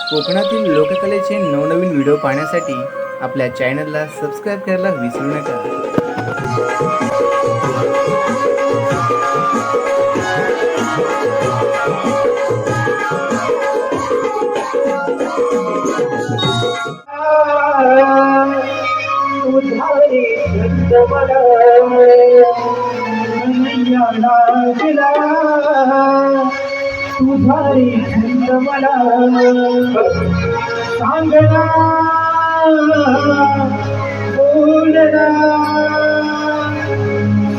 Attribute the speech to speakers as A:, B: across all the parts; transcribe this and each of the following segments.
A: कोकणातील लोककलेचे नवनवीन व्हिडिओ पाहण्यासाठी आपल्या चॅनलला सबस्क्राईब करायला विसरू नका.
B: तुझारी छंद मला सांगना बोलना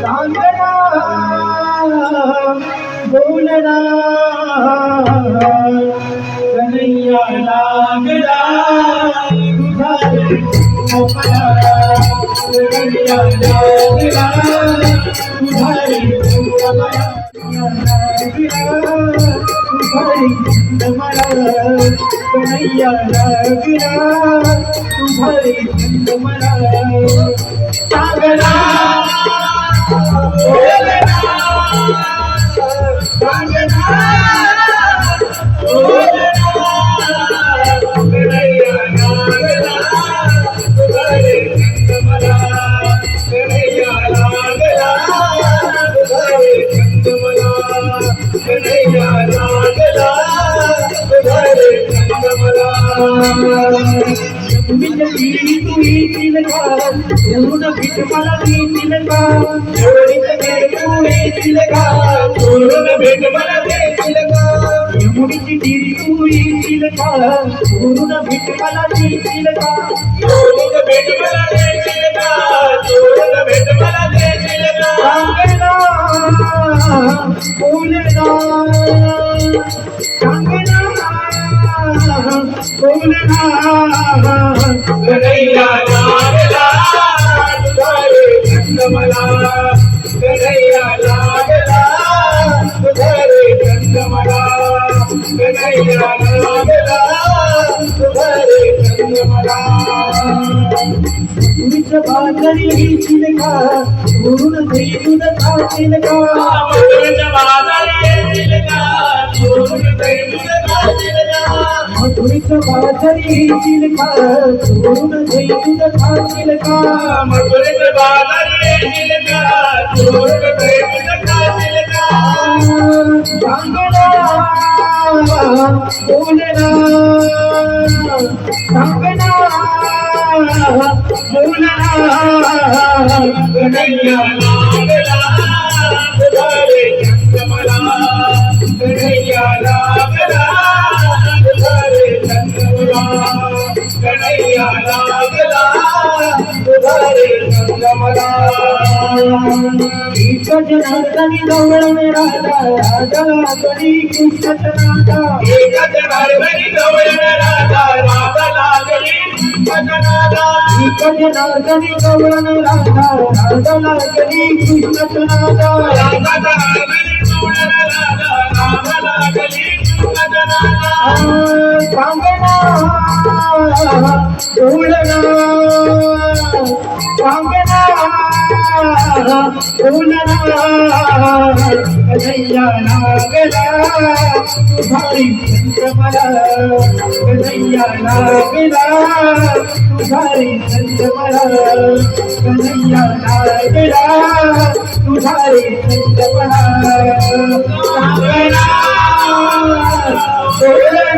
B: सांगना बोलना कन्हैया लागला तुझारी छंद मला कन्हैया लागला तुझारी छंद मला कन्हैया लागला तुझारी छंद मला सांगना बोलना सांगना बोलना कन्हैया लागला तुझारी छंद मला कन्हैया लागला तुझारी छंद मला कन्हैया लागला तुझारी छंद मला तू येशील का सोडून भेट मला देशील का तू येशील का सोडून भेट मला देशील का मुलीची टीव्ही तू येशील का सोडून भेट मला देशील का सोडून भेट मला देशील का सोडून भेट मला देशील का सांगना बोलना सांगना बोलना कन्हैया लागला तुझारी छंद मला कन्हैया लागला तुझारी छंद मला कन्हैया लागला तुझारी छंद मला तुझ्या बाजारी येशील का सोडून घरी तुझं खाशील का तुझ्या बाजारी येशील का सोडून घरी तुझं खाशील का तुझ्या बाजारी येशील का सोडून घरी तुझं खाशील का तुझ्या बाजारी येशील का सोडून घरी तुझं खाशील का सांगना बोलना सांगना बोलना कन्हैया लागला तुझारी छंद मला कन्हैया लागला तुझारी छंद मला कन्हैया लागला तुझारी छंद मला एक जनार्दनी गवळण राधा राधाला कधी कृष्णच नाथा एक जनार्दनी गवळण राधा राधाला कधी एक जनार्दनी गवळण राधा राधाला कधी कृष्णच नाथा सांगना बोलना सांगना बोलना कन्हैया लागला तुझारी छंद मला कन्हैया लागला तुझारी छंद मला कन्हैया लागला तुझारी छंद मला सांगना बोलना